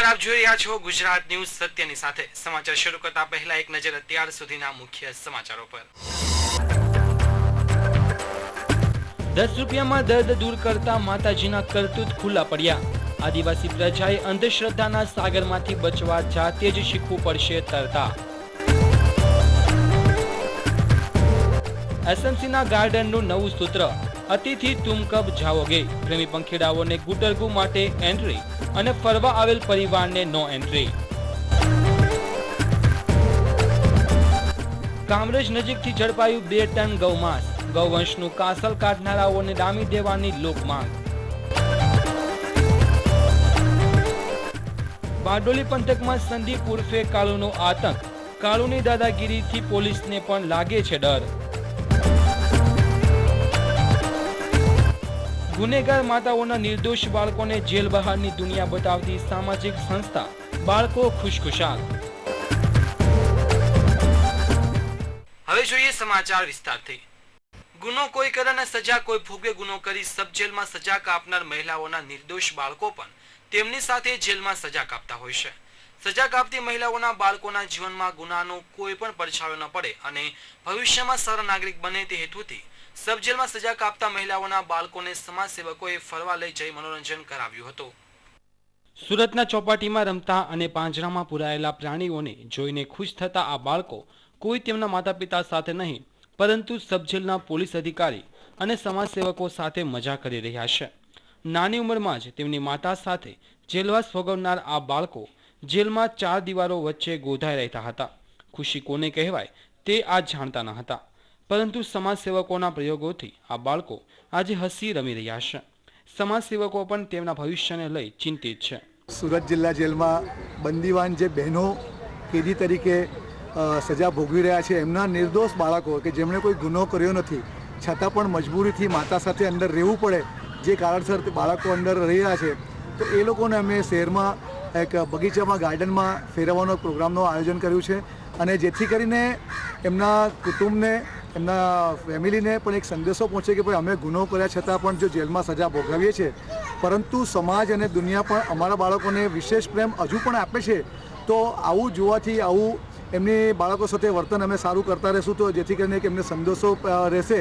આપ જોઈ રહ્યા છો ગુજરાત ન્યૂઝ સત્યની સાથે। સમાચાર શરૂ કરતા પહેલા એક નજર અત્યાર સુધીના મુખ્ય સમાચારો પર। 10 રૂપિયામાં દર્દ દૂર કરતા માતાજીના કરતૂત ખુલ્લા પડ્યા। આદિવાસી પ્રજાએ અંધશ્રદ્ધાના સાગરમાંથી બચવા જાતે જ શીખવું પડશે તરતા। એસએમસીના ગાર્ડનનું નવું સૂત્ર, અતિથિ તુમ કબ જાઓગે। પ્રેમી પંખીડાઓને ગુટરગુ માટે એન્ટ્રી અને ફરવા આવેલ પરિવારને નો એન્ટ્રી। કામરેજ નજીકથી ઝડપાયું 2 ટન ગૌમાંસ। ગૌવંશનું કાસલ કાઢનારાઓને ડામી દેવાની લોકમાંગ। બારડોલી પંથકમાં સંદીપ ઉર્ફે કાળુનો આતંક। કાળુની દાદાગીરીથી પોલીસને પણ લાગે છે ડર। ગુનેગાર માતાઓના નિર્દોષ બાળકોને જેલ બહારની દુનિયા બતાવતી સામાજિક સંસ્થા બાળકો ખુશખુશાલ। હવે જોઈએ સમાચાર વિસ્તારથી। ગુનો કોઈ કરે ને સજા કોઈ ભોગવે। ગુનો કરી સબ જેલમાં સજા કાપનાર મહિલાઓના નિર્દોષ બાળકો પણ તેમની સાથે જેલમાં સજા કાપતા હોય છે। સજા કાપતી મહિલાઓના બાળકોના જીવનમાં ગુનાનો કોઈ પણ પડછાયો ન પડે અને ભવિષ્યમાં સારા નાગરિક બને તે હેતુથી સબ જેલમાં સજા કાપતા મહિલાઓના બાળકોને સમાજસેવકોએ ફરવા લઈ જઈ મનોરંજન કરાવ્યું હતું। સુરતના ચોપાટીમાં રમતા અને પાંજરામાં પુરાયેલા પ્રાણીઓને જોઈને ખુશ થતા આ બાળકો કોઈ તેમના માતા પિતા સાથે નહીં પરંતુ સબ જેલના પોલીસ અધિકારી અને સમાજસેવકો સાથે મજા કરી રહ્યા છે। નાની ઉંમરમાં જ તેમની માતા સાથે જેલવાસ ભોગવનાર આ બાળકો જેલમાં 4 દિવારો વચ્ચે ગોધાઈ રહેતા હતા। ખુશી કોને કહેવાય તે આ જાણતા ન હતા પરંતુ સમાજસેવકોના પ્રયોગોથી આ બાળકો આજે હસી રમી રહ્યા છે। સમાજસેવકો પણ તેમના ભવિષ્યને લઈ ચિંતિત છે। સુરત જિલ્લા જેલમાં બંદીવાન જે બહેનો કેદી તરીકે સજા ભોગવી રહ્યા છે એમના નિર્દોષ બાળકો કે જેમણે કોઈ ગુનો કર્યો નથી છતાં પણ મજબૂરીથી માતા સાથે અંદર રહેવું પડે જે કારણસર બાળકો અંદર રહી રહ્યા છે તો એ લોકોને અમે શહેરમાં એક બગીચામાં ગાર્ડનમાં ફેરવવાનો પ્રોગ્રામનું આયોજન કર્યું છે અને જેથી કરીને એમના કુટુંબને એમના ફેમિલીને પણ એક સંદેશો પહોંચે કે ભાઈ અમે ગુનો કર્યા છતાં પણ જો જેલમાં સજા ભોગવીએ છીએ પરંતુ સમાજ અને દુનિયા પણ અમારા બાળકોને વિશેષ પ્રેમ હજુ પણ આપે છે તો આવું જોવાથી આવું એમની બાળકો સાથે વર્તન અમે સારું કરતા રહીશું તો જેથી કરીને એમને સંદેશો રહેશે।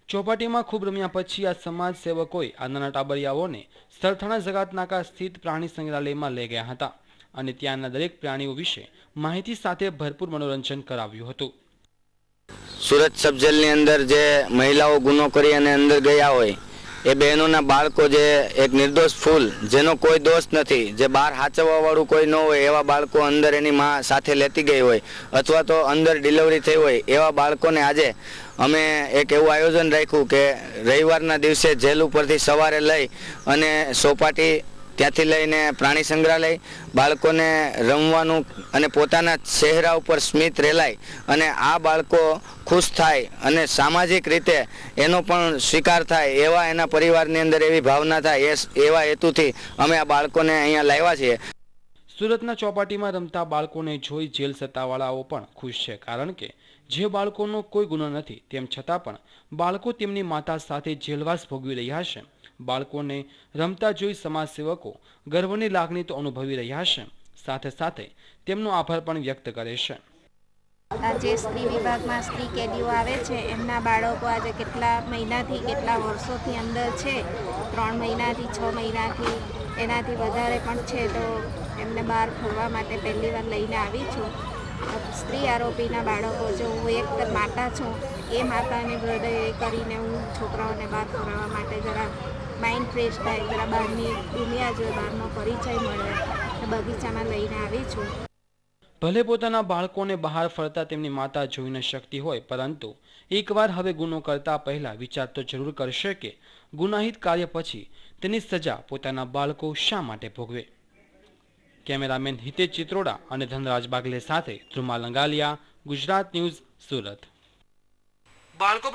ચોપાટીમાં ખૂબ રમ્યા પછી આ સમાજ સેવકોએ આ નાના ટાબરિયાઓને સરથાણા જગાતનાકા સ્થિત પ્રાણી સંગ્રહાલયમાં લઈ ગયા હતા અને ત્યાંના દરેક પ્રાણીઓ વિશે માહિતી સાથે ભરપૂર મનોરંજન કરાવ્યું હતું। સુરત સબ જેલની અંદર જે મહિલાઓ ગુનો કરી અને અંદર ગયા હોય એ બહેનોના બાળકો જે એક નિર્દોષ ફૂલ જેનો કોઈ દોષ નથી જે બહાર હાચવવા વાળું કોઈ ન હોય એવા બાળકો અંદર એની માં સાથે લેતી ગઈ હોય અથવા તો અંદર ડિલિવરી થઈ હોય એવા બાળકોને આજે અમે એક એવું આયોજન રાખ્યું કે રવિવારના દિવસે જેલ ઉપરથી સવારે લઈ અને સોપાટી ત્યાંથી લઈને પ્રાણી સંગ્રહાલય બાળકોને રમવાનું અને પોતાના ચહેરા ઉપર સ્મિત રેલાય અને આ બાળકો ખુશ થાય અને સામાજિક રીતે એનો પણ સ્વીકાર થાય એવા એના પરિવારની અંદર એવી ભાવના થાય એવા હેતુથી અમે આ બાળકોને અહીંયા લાવ્યા છીએ। સુરતના ચોપાટીમાં રમતા બાળકોને જોઈ જેલ સત્તાવાળાઓ પણ ખુશ છે કારણ કે જે બાળકોનો કોઈ ગુનો નથી તેમ છતાં પણ બાળકો તેમની માતા સાથે જેલવાસ ભોગવી રહ્યા છે। બાળકોને રમતા જોઈ સમાજસેવકો ગર્વની લાગણી તો અનુભવી રહ્યા છે સાથે સાથે તેમનો આભાર પણ વ્યક્ત કરે છે। આજે સ્ત્રી વિભાગમાં સ્ત્રી કેદીઓ આવે છે એમના બાળકો આજે કેટલા મહિનાથી કેટલા વર્ષોથી અંદર છે 3 મહિનાથી 6 મહિનાથી એનાથી વધારે પણ છે તો એમને બહાર ફરવા માટે પહેલી વાર લઈને આવી છું। સ્ત્રી આરોપીના બાળકો જો હું એક માતા છું એ માતાને હૃદય કરીને હું છોકરાઓને બહાર ફરવા માટે જરા માઇન્ડ ફ્રેશ થાય જરા બહારની દુનિયા જોઈએ બહારનો પરિચય મળે તો બગીચામાં લઈને આવી છું। ભલે પોતાના બાળકોને બહાર ફરતા તેમની માતા જોઈ ન શકતી હોય પરંતુ એકવાર હવે ગુનો કરતા પહેલા વિચાર તો જરૂર કરશે કે ગુનાહિત કાર્ય પછી તેની સજા પોતાના બાળકો શા માટે ભોગવે। કેમેરામેન હિતેશ ચિત્રોડા અને ધનરાજ બાગલે સાથે ધ્રુમા લંગાલિયા, ગુજરાત ન્યૂઝ, સુરત। બાળકો